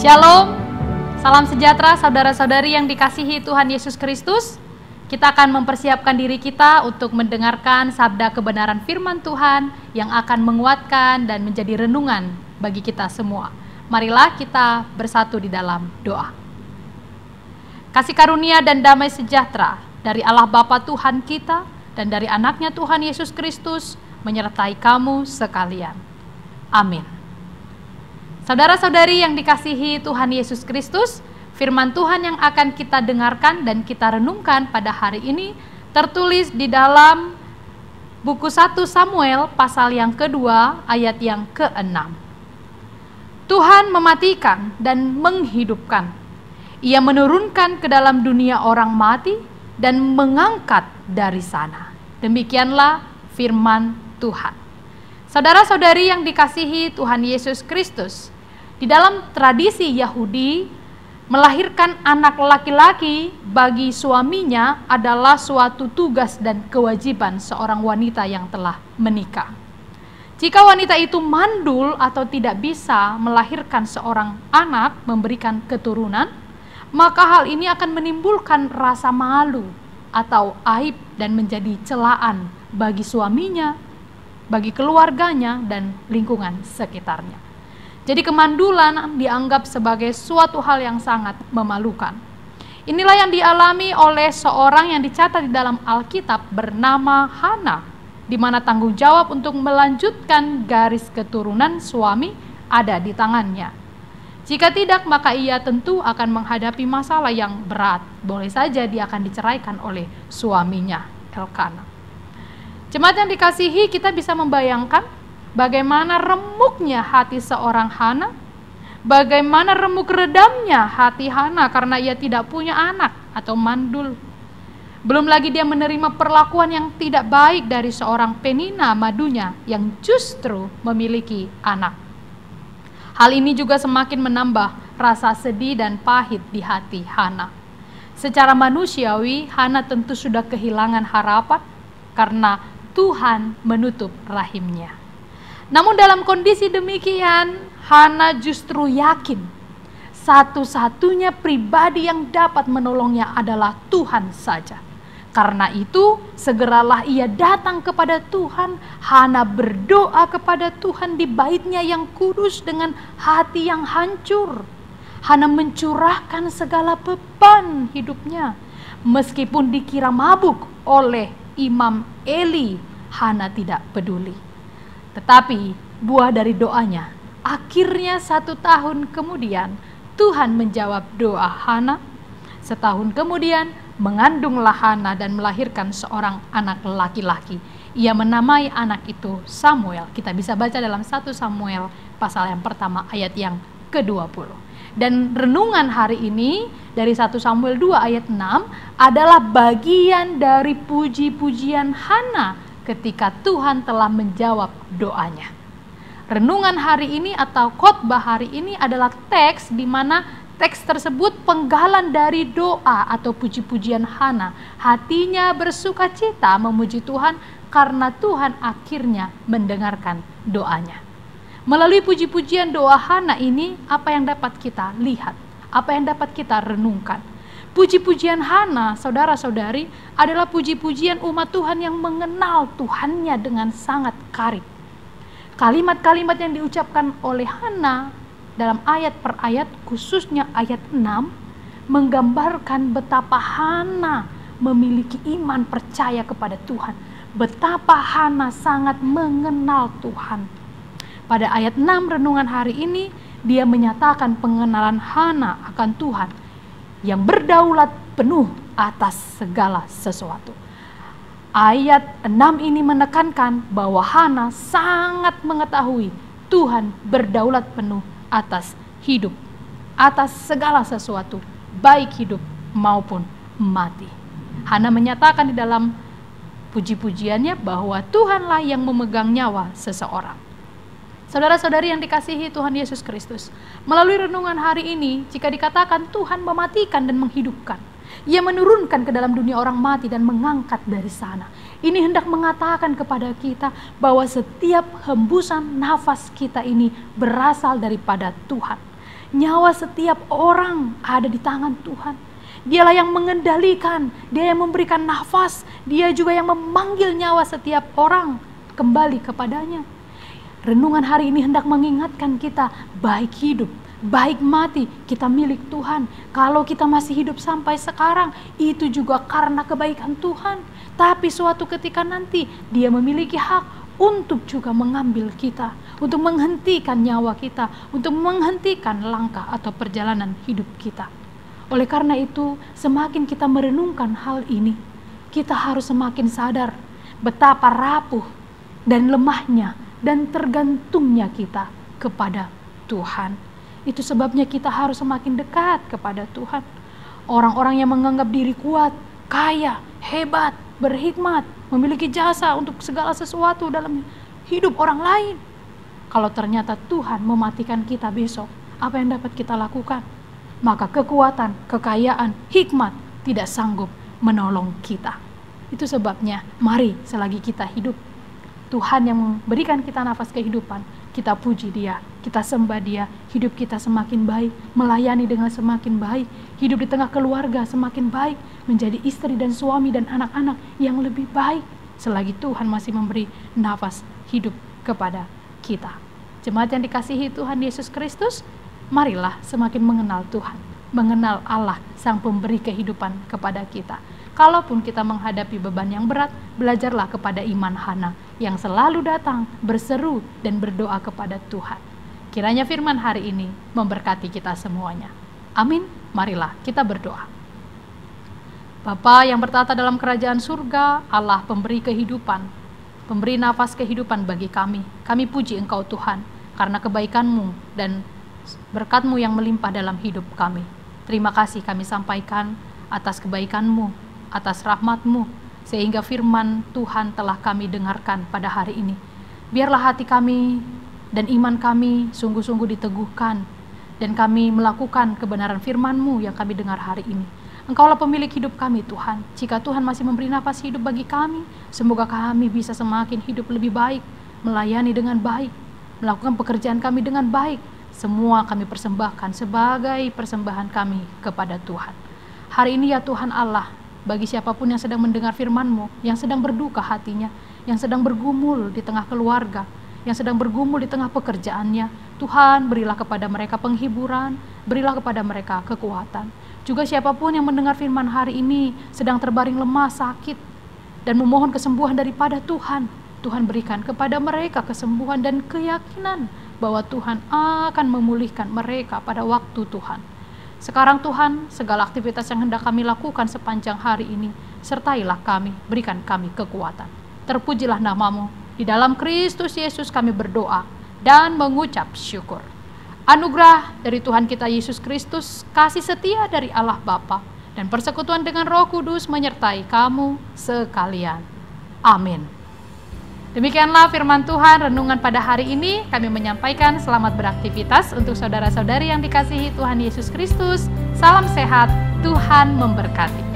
Shalom, salam sejahtera saudara-saudari yang dikasihi Tuhan Yesus Kristus. Kita akan mempersiapkan diri kita untuk mendengarkan sabda kebenaran firman Tuhan yang akan menguatkan dan menjadi renungan bagi kita semua. Marilah kita bersatu di dalam doa. Kasih karunia dan damai sejahtera dari Allah Bapa Tuhan kita dan dari anaknya Tuhan Yesus Kristus menyertai kamu sekalian. Amin. Saudara-saudari yang dikasihi Tuhan Yesus Kristus, firman Tuhan yang akan kita dengarkan dan kita renungkan pada hari ini tertulis di dalam buku 1 Samuel pasal yang kedua ayat yang ke-6. Tuhan mematikan dan menghidupkan. Ia menurunkan ke dalam dunia orang mati dan mengangkat dari sana. Demikianlah firman Tuhan. Saudara-saudari yang dikasihi Tuhan Yesus Kristus, di dalam tradisi Yahudi, melahirkan anak laki-laki bagi suaminya adalah suatu tugas dan kewajiban seorang wanita yang telah menikah. Jika wanita itu mandul atau tidak bisa melahirkan seorang anak, memberikan keturunan, maka hal ini akan menimbulkan rasa malu atau aib dan menjadi celaan bagi suaminya, bagi keluarganya, dan lingkungan sekitarnya. Jadi kemandulan dianggap sebagai suatu hal yang sangat memalukan. Inilah yang dialami oleh seorang yang dicatat di dalam Alkitab bernama Hana, di mana tanggung jawab untuk melanjutkan garis keturunan suami ada di tangannya. Jika tidak, maka ia tentu akan menghadapi masalah yang berat. Boleh saja dia akan diceraikan oleh suaminya, Elkana. Jemaat yang dikasihi, kita bisa membayangkan bagaimana remuknya hati seorang Hana, bagaimana remuk redamnya hati Hana karena ia tidak punya anak atau mandul. Belum lagi dia menerima perlakuan yang tidak baik dari seorang Penina madunya yang justru memiliki anak. Hal ini juga semakin menambah rasa sedih dan pahit di hati Hana. Secara manusiawi, Hana tentu sudah kehilangan harapan karena Tuhan menutup rahimnya. Namun dalam kondisi demikian, Hana justru yakin satu-satunya pribadi yang dapat menolongnya adalah Tuhan saja. Karena itu, segeralah ia datang kepada Tuhan. Hana berdoa kepada Tuhan di baitnya yang kudus dengan hati yang hancur. Hana mencurahkan segala beban hidupnya. Meskipun dikira mabuk oleh Imam Eli, Hana tidak peduli. Tetapi buah dari doanya, akhirnya 1 tahun kemudian Tuhan menjawab doa Hana. Setahun kemudian mengandunglah Hana dan melahirkan seorang anak laki-laki. Ia menamai anak itu Samuel. Kita bisa baca dalam 1 Samuel pasal yang pertama ayat yang ke-20. Dan renungan hari ini dari 1 Samuel 2 ayat 6 adalah bagian dari puji-pujian Hana ketika Tuhan telah menjawab doanya. Renungan hari ini atau khotbah hari ini adalah teks di mana teks tersebut penggalan dari doa atau puji-pujian Hana. Hatinya bersuka cita memuji Tuhan karena Tuhan akhirnya mendengarkan doanya. Melalui puji-pujian doa Hana ini, apa yang dapat kita lihat? Apa yang dapat kita renungkan? Puji-pujian Hana, saudara-saudari, adalah puji-pujian umat Tuhan yang mengenal Tuhannya dengan sangat karib. Kalimat-kalimat yang diucapkan oleh Hana dalam ayat per ayat, khususnya ayat 6, menggambarkan betapa Hana memiliki iman percaya kepada Tuhan. Betapa Hana sangat mengenal Tuhan. Pada ayat 6 renungan hari ini, dia menyatakan pengenalan Hana akan Tuhan yang berdaulat penuh atas segala sesuatu. Ayat 6 ini menekankan bahwa Hana sangat mengetahui Tuhan berdaulat penuh atas hidup, atas segala sesuatu, baik hidup maupun mati. Hana menyatakan di dalam puji-pujiannya bahwa Tuhanlah yang memegang nyawa seseorang. Saudara-saudari yang dikasihi Tuhan Yesus Kristus, melalui renungan hari ini, jika dikatakan Tuhan mematikan dan menghidupkan, Ia menurunkan ke dalam dunia orang mati dan mengangkat dari sana. Ini hendak mengatakan kepada kita bahwa setiap hembusan nafas kita ini berasal daripada Tuhan. Nyawa setiap orang ada di tangan Tuhan. Dialah yang mengendalikan, Dia yang memberikan nafas, Dia juga yang memanggil nyawa setiap orang kembali kepadanya. Renungan hari ini hendak mengingatkan kita, baik hidup, baik mati, kita milik Tuhan. Kalau kita masih hidup sampai sekarang, itu juga karena kebaikan Tuhan. Tapi suatu ketika nanti, Dia memiliki hak untuk juga mengambil kita, untuk menghentikan nyawa kita, untuk menghentikan langkah atau perjalanan hidup kita. Oleh karena itu, semakin kita merenungkan hal ini, kita harus semakin sadar betapa rapuh dan lemahnya dan tergantungnya kita kepada Tuhan. Itu sebabnya kita harus semakin dekat kepada Tuhan. Orang-orang yang menganggap diri kuat, kaya, hebat, berhikmat, memiliki jasa untuk segala sesuatu dalam hidup orang lain. Kalau ternyata Tuhan mematikan kita besok, apa yang dapat kita lakukan? Maka kekuatan, kekayaan, hikmat tidak sanggup menolong kita. Itu sebabnya mari selagi kita hidup, Tuhan yang memberikan kita nafas kehidupan, kita puji Dia, kita sembah Dia, hidup kita semakin baik, melayani dengan semakin baik, hidup di tengah keluarga semakin baik, menjadi istri dan suami dan anak-anak yang lebih baik, selagi Tuhan masih memberi nafas hidup kepada kita. Jemaat yang dikasihi Tuhan Yesus Kristus, marilah semakin mengenal Tuhan, mengenal Allah Sang Pemberi kehidupan kepada kita. Kalaupun kita menghadapi beban yang berat, belajarlah kepada iman Hana yang selalu datang, berseru dan berdoa kepada Tuhan. Kiranya firman hari ini memberkati kita semuanya. Amin. Marilah kita berdoa. Bapa yang bertata dalam kerajaan surga, Allah pemberi kehidupan, pemberi nafas kehidupan bagi kami. Kami puji Engkau Tuhan, karena kebaikan-Mu dan berkat-Mu yang melimpah dalam hidup kami. Terima kasih kami sampaikan atas kebaikan-Mu, atas rahmat-Mu, sehingga firman Tuhan telah kami dengarkan pada hari ini. Biarlah hati kami dan iman kami sungguh-sungguh diteguhkan, dan kami melakukan kebenaran firman-Mu yang kami dengar hari ini. Engkaulah pemilik hidup kami Tuhan. Jika Tuhan masih memberi nafas hidup bagi kami, semoga kami bisa semakin hidup lebih baik, melayani dengan baik, melakukan pekerjaan kami dengan baik. Semua kami persembahkan sebagai persembahan kami kepada Tuhan. Hari ini ya Tuhan Allah, bagi siapapun yang sedang mendengar firman-Mu, yang sedang berduka hatinya, yang sedang bergumul di tengah keluarga, yang sedang bergumul di tengah pekerjaannya, Tuhan berilah kepada mereka penghiburan, berilah kepada mereka kekuatan. Juga siapapun yang mendengar firman hari ini sedang terbaring lemah, sakit, dan memohon kesembuhan daripada Tuhan, Tuhan berikan kepada mereka kesembuhan dan keyakinan bahwa Tuhan akan memulihkan mereka pada waktu Tuhan. Sekarang Tuhan, segala aktivitas yang hendak kami lakukan sepanjang hari ini, sertailah kami, berikan kami kekuatan. Terpujilah nama-Mu, di dalam Kristus Yesus kami berdoa dan mengucap syukur. Anugerah dari Tuhan kita Yesus Kristus, kasih setia dari Allah Bapa, dan persekutuan dengan Roh Kudus menyertai kamu sekalian. Amin. Demikianlah firman Tuhan renungan pada hari ini. Kami menyampaikan selamat beraktivitas untuk saudara-saudari yang dikasihi Tuhan Yesus Kristus. Salam sehat, Tuhan memberkati.